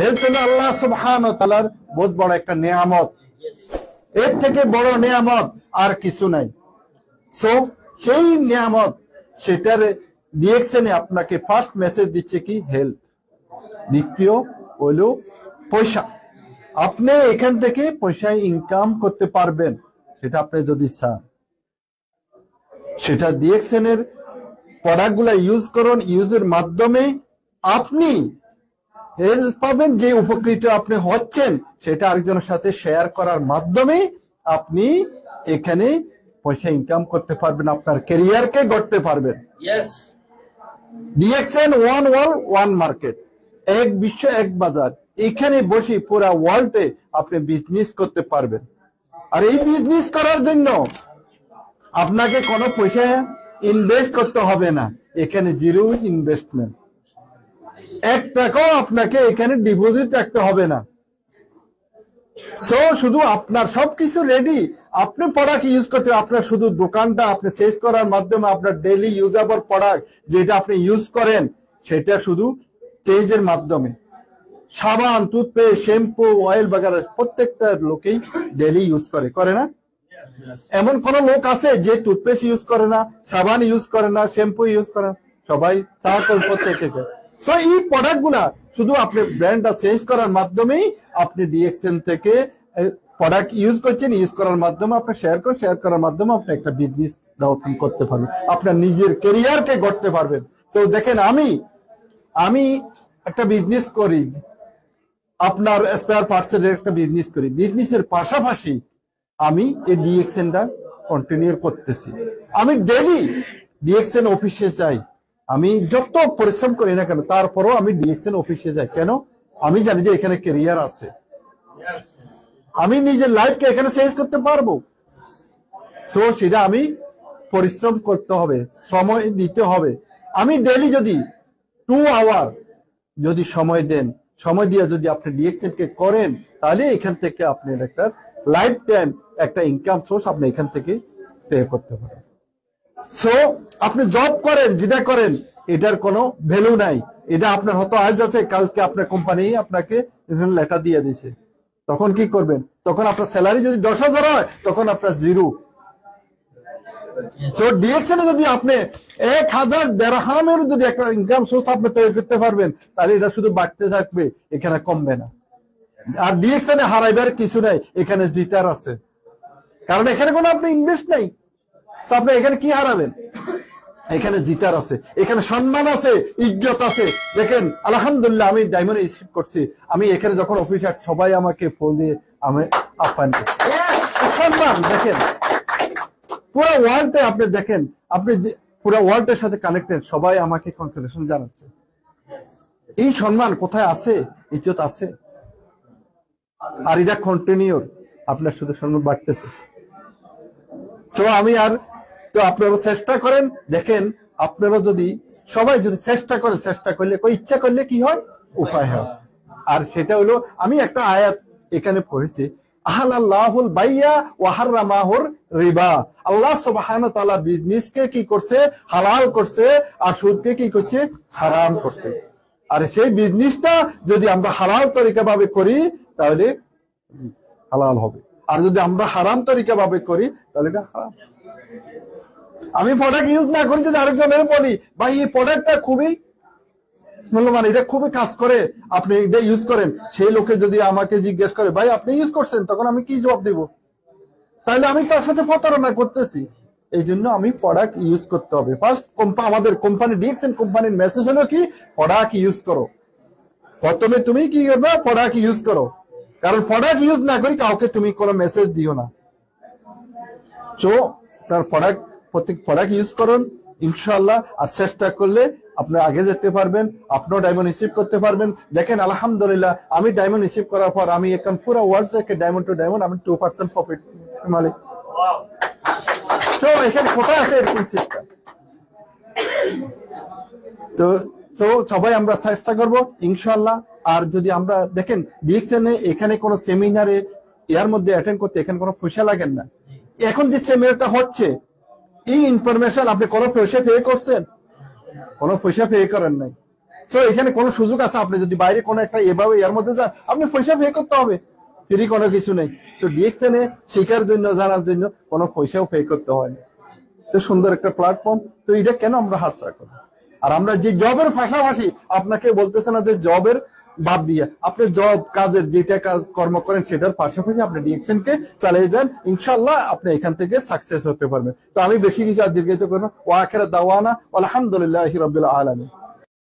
Health হলো আল্লাহ সুবহানাহু ওয়া তাআলার বহুত বড় একটা নিয়ামত, এর থেকে বড় নিয়ামত আর কিছু নাই। সো সেই নিয়ামত, সেটার ডিএক্সএনে আপনাকে ফার্স্ট মেসেজ দিচ্ছে কি হেলথ, দ্বিতীয় হলো পয়সা। আপনি এখান থেকে পয়সা ইনকাম করতে পারবেন, সেটা আপনি যদি চান। সেটা ডিএক্সএন এর প্রোডাক্ট গুলা ইউজ করুন, ইউজের মাধ্যমে আপনি হেল্প পাবেন, যে উপকৃত আপনি হচ্ছেন সেটা আরেকজনের সাথে শেয়ার করার মাধ্যমে আপনি এখানে পয়সা ইনকাম করতে পারবেন, আপনার ক্যারিয়ারকে গড়তে পারবেন। DXN one world one market, এক বিশ্ব এক বাজার। এখানে বসে পুরা ওয়ার্ল্ডে আপনি বিজনেস করতে পারবেন। আর এই বিজনেস করার জন্য আপনাকে কোনো পয়সা ইনভেস্ট করতে হবে না, এখানে জিরো ইনভেস্টমেন্ট, 1 টাকাও আপনাকে এখানে ডিপোজিট রাখতে হবে না। সো শুধু আপনার সবকিছু রেডি, আপনি প্রোডাক্ট ইউজ করতে, আপনার শুধু দোকানটা আপনি চেঞ্জ করার মাধ্যমে আপনার ডেইলি ইউজেবল প্রোডাক্ট যেটা আপনি ইউজ করেন সেটা শুধু চেঞ্জের মাধ্যমে। সাবান, টুথপেস্ট, শ্যাম্পু, অয়েল বাগারা প্রত্যেকটা লোকেই ডেইলি ইউজ করে না? এমন কোন লোক আছে যে টুথপেস্ট ইউজ করে না, সাবান ইউজ করে না, শ্যাম্পু ইউজ করে না? সবাই চা করে প্রত্যেকে। সো এই প্রোডাক্ট গুলা শুধু আপনি ব্র্যান্ডটা চেঞ্জ করার মাধ্যমেই আপনি ডিএক্সএন থেকে প্রোডাক্ট ইউজ করছেন, ইউজ করার মাধ্যমে আপনি শেয়ার করার মাধ্যমে আপনি একটা বিজনেস ডেভেলপমেন্ট করতে পারবেন, আপনার নিজের ক্যারিয়ারকে গড়তে পারবেন। তো দেখেন, আমি একটা বিজনেস করি, আপনার স্পেয়ার পার্টসের একটা বিজনেস করি, বিজনেসের পাশাপাশি আমি এই ডিএক্সএনটা কন্টিনিউ করতেছি। আমি ডেইলি ডিএক্সএন অফিসে যাই, আমি যত পরিশ্রম করি না কেন তারপরও আমি ডিএক্সএন অফিসে যাই। কেন? আমি জানি যে এখানে ক্যারিয়ার আছে, আমি নিজের লাইফকে এখানে চেঞ্জ করতে পারবো। সো সেটা আমি পরিশ্রম করতে হবে, সময় দিতে হবে। আমি ডেইলি যদি 2 আওয়ার যদি সময় দেন, সময় দিয়ে যদি আপনি ডিএক্সএন কে করেন, তাহলে এখান থেকে আপনি একটা লাইফ টাইম একটা ইনকাম সোর্স আপনি এখান থেকে পে করতে পারেন। সো আপনি জব করেন, যেটা করেন এটার কোনো ভ্যালু নাই। এটা আপনার হয়তো আজ আছে, কালকে আপনার কোম্পানি আপনাকে লেটার দিয়ে দিছে, তখন কি করবেন? তখন আপনার স্যালারি যদি 10,000 হয়, তখন আপনার জিরো। সো ডিএক্সএন যদি আপনি 1,000 দিরহামের যদি একটা ইনকাম সোর্স আপনি তৈরি করতে পারবেন, তাহলে এটা শুধু বাড়তে থাকবে, এখানে কমবে না। আর ডিএক্সএন হারাইবার কিছু নাই, এখানে জিতার আছে, কারণ এখানে কোনো আপনি ইনভেস্ট নাই। আপনি এখানে কি হারাবেন? এখানে জিতার আছে, এখানে সম্মান আছে, ইজ্জত আছে। দেখেন আলহামদুলিল্লাহ, আমি ডায়মন্ড রিসিভ করছি, আমি এখানে যখন অফিস আসছি সবাই আমাকে ফোন দিয়ে আমি আহ্বান করি, সম্মান। দেখেন পুরো ওয়ার্ল্ডে আপনি দেখেন, আপনি পুরো ওয়ার্ল্ডের সাথে কানেক্টেড, সবাই আমাকে কনগ্রেচুলেশন জানাচ্ছে। এই সম্মান কোথায় আছে? ইজ্জত আছে। আর এটা কন্টিনিউ, আপনার শুধু সম্মান বাড়তেছে। তো আমি আর তো আপনারা চেষ্টা করেন, দেখেন আপনারা যদি সবাই যদি চেষ্টা করেন, চেষ্টা করলে ইচ্ছা করলে কি হয়, উপায় হয়। আর সেটা হলো, আমি একটা আয়াত এখানে পড়েছি, আহালাল্লাহুল বাইয়া ওয়া হারামাহুর রিবা। আল্লাহ সুবহানাহু ওয়া তাআলা বিজনেসকে কি করছে? হালাল করছে, আর সুদকে কি করছে? হারাম করছে। আর সেই বিজনেসটা যদি আমরা হালাল তরিকা ভাবে করি তাহলে হালাল হবে, আর যদি আমরা হারাম তরিকা ভাবে করি তাহলে এটা হারাম। আমি প্রোডাক্ট ইউজ না করি, যদি আরেকজনের বলি ভাই এই প্রোডাক্টটা খুবই মূল্যবান, এটা খুবই কাজ করে, আপনি এটা ইউজ করেন, সেই লোকে যদি আমাকে জিজ্ঞেস করে ভাই আপনি ইউজ করছেন, তখন আমি কি জবাব দিব? তাহলে আমি তার সাথে প্রতারণা করতেছি। এই জন্য আমি প্রোডাক্ট ইউজ করতে হবে। ফার্স্ট আমাদের কোম্পানি ডিএক্সএন কোম্পানির মেসেজ হলো কি, প্রোডাক্ট ইউজ করো। প্রথমে তুমি কি করবে? প্রোডাক্ট ইউজ করো। কারণ প্রোডাক্ট ইউজ না করি কাউকে তুমি কোনো মেসেজ দিও না। তো তার প্রত্যেক প্রোডাক্ট ইউজ করুন ইনশাআল্লাহ, আর চেষ্টা করলে আপনি আগে যেতে পারবেন, আপনিও ডায়মন্ড রিসিভ করতে পারবেন। দেখেন আলহামদুলিল্লাহ, আমি ডায়মন্ড রিসিভ করার পর আমি এখন পুরো ওয়ার্ল্ড থেকে ডায়মন্ড টু ডায়মন্ড আমি 2% প্রফিট মালিক। তো এখানে কোথায় আছে এরকম সিস্টেম? তো সবাই আমরা চেষ্টা করব ইনশাআল্লাহ। আর যদি আমরা দেখেন ডিএক্সএন এখানে কোনো সেমিনারে এর মধ্যে অ্যাটেন্ড করতে এখানে কোনো পয়সা লাগেন না। এখন যে সেমিনারটা হচ্ছে, এই ইনফরমেশন আপনি কোনো পয়সা পে করছেন? কোনো পয়সা পে করেন নাই। সো এখানে কোনো সুযোগ আছে, আপনি যদি বাইরে কোনো একটা এভাবে এর মধ্যে যান, আপনি পয়সা পে করতে হবে, ফ্রি কোনো কিছু নেই। তো ডিএক্সএন এ শেখার জন্য, জানার জন্য কোনো পয়সাও পে করতে হয় না। তো সুন্দর একটা প্ল্যাটফর্ম, তো এটা কেন আমরা হাতছাড়া করব? আর আমরা যে জবের পাশাপাশি আপনাকে বলতেছে না যে জবের বাদ দিয়ে আপনি জব কাজের যেটা কাজ কর্ম করেন সেটার পাশাপাশি আপনি ডিএক্সএন কে চালিয়ে যান, ইনশাআল্লাহ আপনি এখান থেকে সাকসেস হতে পারবেন। তো আমি বেশি কিছু আর দীর্ঘায়িত করব না। ওয়া আখিরা দাওয়ানা আলহামদুলিল্লাহি রাব্বিল আলামিন।